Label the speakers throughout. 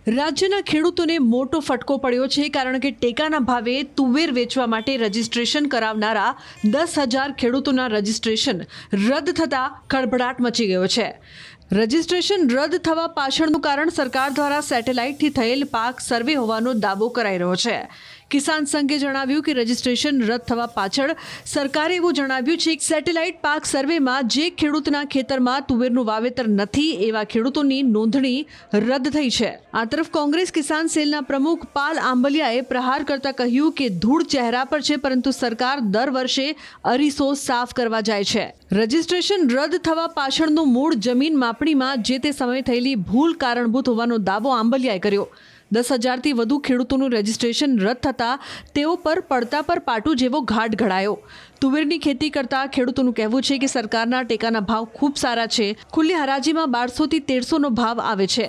Speaker 1: રાજ્યના ખેડૂતોને મોટો ફટકો પડ્યો છે, કારણ કે ટેકાના ભાવે તુવેર વેચવા માટે રજીસ્ટ્રેશન કરાવનારા 10,000 ખેડૂતોના રજીસ્ટ્રેશન રદ થતાં ખળભળાટ મચી ગયો છે. રજીસ્ટ્રેશન રદ થવા પાછળનું કારણ સરકાર દ્વારા સેટેલાઇટથી થયેલ પાક સર્વે હોવાનો દાવો કરાઈ રહ્યો છે. કિસાન સંઘે જણાવ્યું કે રજીસ્ટ્રેશન રદ થવા પાછળ સરકારે એવું જણાવ્યું છે કે સેટેલાઇટ પાક સર્વેમાં જે ખેડૂતના ખેતરમાં તુવેરનું વાવેતર નથી એવા ખેડૂતોની નોંધણી રદ થઈ છે. આ તરફ કોંગ્રેસ કિસાન સેલના પ્રમુખ પાલ આંબલિયાએ પ્રહાર કરતા કહ્યું કે ધૂળ ચહેરા પર છે, પરંતુ સરકાર દર વર્ષે અરીસો સાફ કરવા જાય છે. રજીસ્ટ્રેશન રદ થવા પાછળનું મૂળ જમીન માપણીમાં જે તે સમયે થયેલી ભૂલ કારણભૂત હોવાનો દાવો આંબલિયાએ કર્યો. 10,000થી વધુ ખેડૂતોનું રજીસ્ટ્રેશન રદ થતાં તેઓ પર પડતા પર પાટું જેવો ઘાટ ઘડાયો. તુવેરની ખેતી કરતા ખેડૂતોનું કહેવું છે કે સરકારના ટેકાના ભાવ ખૂબ સારા છે. ખુલ્લી હરાજીમાં 1200થી 1300નો ભાવ આવે છે,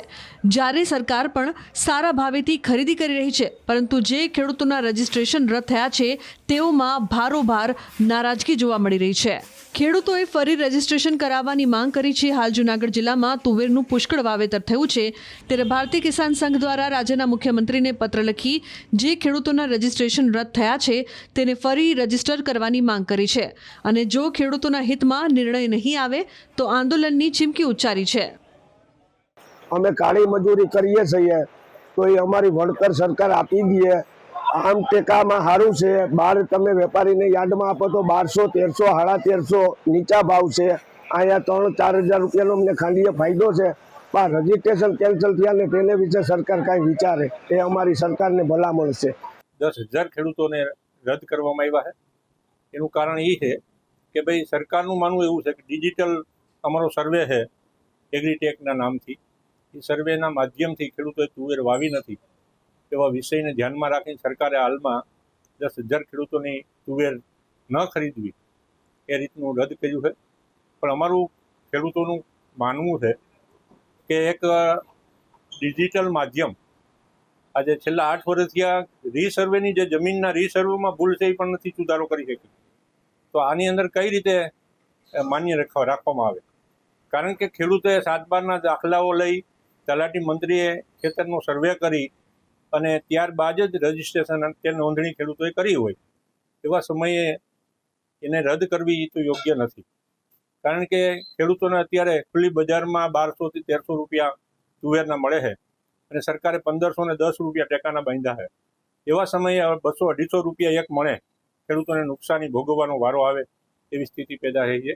Speaker 1: જ્યારે સરકાર પણ સારા ભાવેથી ખરીદી કરી રહી છે. પરંતુ જે ખેડૂતોના રજીસ્ટ્રેશન રદ થયા છે તેઓમાં ભારોભાર નારાજગી જોવા મળી રહી છે. ખેડૂતોએ ફરી રજીસ્ટ્રેશન કરાવવાની માંગ કરી છે. હાલ જૂનાગઢ જિલ્લામાં તુવેરનું પુષ્કળ વાવેતર થયું છે, ત્યારે ભારતીય કિસાન સંઘ દ્વારા રાજ્યના મુખ્યમંત્રીને પત્ર લખી જે ખેડૂતોના રજીસ્ટ્રેશન રદ થયા છે તેને ફરી રજીસ્ટર કરવાની માંગ કરી છે, અને જો ખેડૂતોના હિતમાં નિર્ણય નહીં આવે તો આંદોલનની ચીમકી ઉચ્ચારી છે.
Speaker 2: અમે કાળી મજૂરી કરીએ છીએ તો એ અમારી વળતર સરકાર આપી દે. આમ ટેકામાં સારું છે. બહાર તમે વેપારીને યાર્ડમાં આપો તો 1200, 1300, 1350 નીચા ભાવ છે. અહીંયા 3-4 હજાર રૂપિયાનો અમને ખાંડીએ ફાયદો છે. પણ રજીસ્ટ્રેશન કેન્સલ થયા ને તેને વિશે સરકાર કાંઈ વિચારે એ અમારી સરકારને ભલામણ છે.
Speaker 3: 10,000 ખેડૂતોને રદ કરવામાં આવ્યા છે. એનું કારણ એ છે કે ભાઈ સરકારનું માનવું એવું છે કે ડિજિટલ અમારો સર્વે છે એગ્રીટેકના નામથી, એ સર્વેના માધ્યમથી ખેડૂતોએ તુવેર વાવી નથી એવા વિષયને ધ્યાનમાં રાખીને સરકારે હાલમાં 10,000 ખેડૂતોની તુવેર ન ખરીદવી એ રીતનું રદ કર્યું છે. પણ અમારું ખેડૂતોનું માનવું છે કે એક ડિજિટલ માધ્યમ આજે છેલ્લા 8 વર્ષથી આ રીસર્વેની જે જમીનના રીસર્વેમાં ભૂલ છે એ પણ નથી સુધારો કરી શકી. તો આની અંદર કઈ રીતે માન્ય રાખવામાં આવે? કારણ કે ખેડૂતોએ 7/12ના દાખલાઓ લઈ તલાટી મંત્રીએ ખેતરનો સર્વે કરી અને ત્યારબાદ જ રજીસ્ટ્રેશન કે નોંધણી ખેડૂતોએ કરી હોય એવા સમયે એને રદ કરવી તો યોગ્ય નથી. કારણ કે ખેડૂતોને અત્યારે ખુલ્લી બજારમાં 1200થી 1300 રૂપિયા તુવેરના મળે છે અને સરકારે 1510 રૂપિયા ટેકાના બાંધ્યા છે. એવા સમયે 200-250 રૂપિયા એક મળે ખેડૂતોને નુકસાની ભોગવવાનો વારો આવે એવી સ્થિતિ પેદા થઈ છે.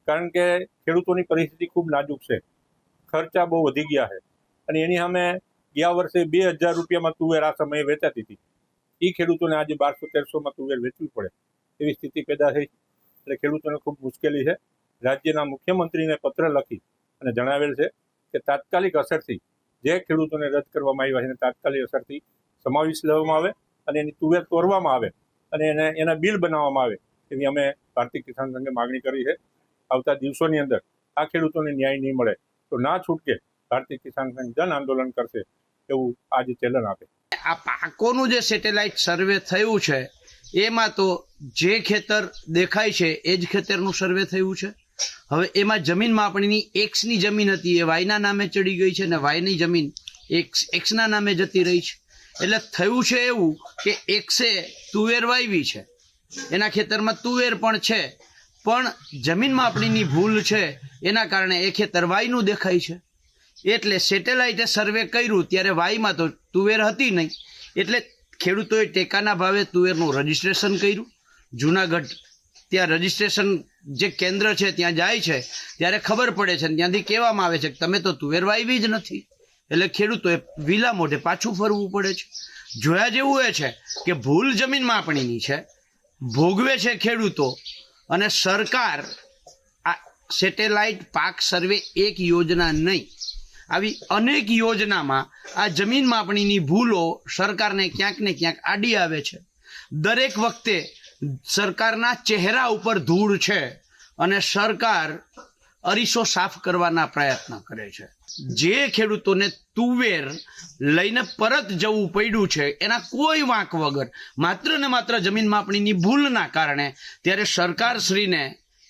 Speaker 3: કારણ કે ખેડૂતોની પરિસ્થિતિ ખૂબ નાજુક છે, ખર્ચા બહુ વધી ગયા છે અને એની સામે ગયા વર્ષે 2,000 રૂપિયામાં તુવેર આ સમયે વેચાતી હતી. એ ખેડૂતોને આજે 1200-1300માં તુવેર વેચવી પડે એવી સ્થિતિ પેદા થઈ. એટલે ખેડૂતોને ખૂબ મુશ્કેલી છે. રાજ્યના મુખ્યમંત્રીને પત્ર લખી અને જણાવેલ છે કે તાત્કાલિક અસરથી જે ખેડૂતોને રદ કરવામાં આવ્યા છે એને તાત્કાલિક અસરથી સમાવેશ લેવામાં આવે અને એની તુવેર તોડવામાં આવે અને એના બિલ બનાવવામાં આવે એવી અમે ભારતીય કિસાન સંઘે માગણી કરી છે. આવતા દિવસોની અંદર આ ખેડૂતોને ન્યાય નહીં મળે તો ના છૂટકે ભારતીય કિસાન સંઘ જન આંદોલન કરશે એવું આજે ચેલેન્જ આપે.
Speaker 4: આ પાકોનું જે સેટેલાઇટ સર્વે થયું છે એમાં તો જે ખેતર દેખાય છે એ જ ખેતરનું સર્વે થયું છે. હવે એમાં જમીન માપણીની એક્સની જમીન હતી એ વાયના નામે ચડી ગઈ છે, અને વાયની જમીન એક્સના નામે જતી રહી છે. એટલે થયું છે એવું કે એક્સે તુવેર વાવી છે, એના ખેતરમાં તુવેર પણ છે, પણ જમીન માપણીની ભૂલ છે એના કારણે એ ખેતર વાયનું દેખાય છે. એટલે સેટેલાઇટે સર્વે કર્યું ત્યારે વાયમાં તો તુવેર હતી નહીં. એટલે ખેડૂતોએ ટેકાના ભાવે તુવેરનું રજીસ્ટ્રેશન કર્યું. જૂનાગઢ ત્યાં રજીસ્ટ્રેશન જે કેન્દ્ર છે ત્યાં જાય છે ત્યારે ખબર પડે છે, ત્યાંથી કહેવામાં આવે છે કે તમે તો તુવેર વાવી જ નથી. એટલે ખેડૂતોએ વિલા મોઢે પાછું ફરવું પડે છે. જોયા જેવું એ છે કે ભૂલ જમીન માપણીની છે, ભોગવે છે ખેડૂતો, અને સરકાર આ સેટેલાઇટ પાક સર્વે એક યોજના નહીં, આવી અનેક યોજનામાં આ જમીન માપણીની ભૂલો સરકારને ક્યાંક ને ક્યાંક આડી આવે છે. દરેક વખતે સરકારના ચહેરા ઉપર ધૂળ છે અને સરકાર અરીસો સાફ કરવાના પ્રયત્ન કરે છે. જે ખેડૂતોને તુવેર લઈને પરત જવું પડ્યું છે એના કોઈ વાંક વગર, માત્ર ને માત્ર જમીન માપણીની ભૂલના કારણે, ત્યારે સરકારશ્રીને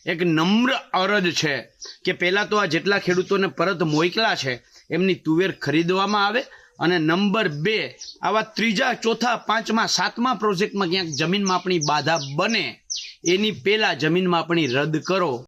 Speaker 4: એક નમ્ર અરજ છે કે પહેલાં તો આ જેટલા ખેડૂતોને પરત મોકલા છે એમની તુવેર ખરીદવામાં આવે અને નંબર 2, આવા ત્રીજા, ચોથા, પાંચમા, સાતમા પ્રોજેક્ટમાં ક્યાંક જમીન માપણી બાધા બને એની પહેલા જમીન માપણી રદ કરો.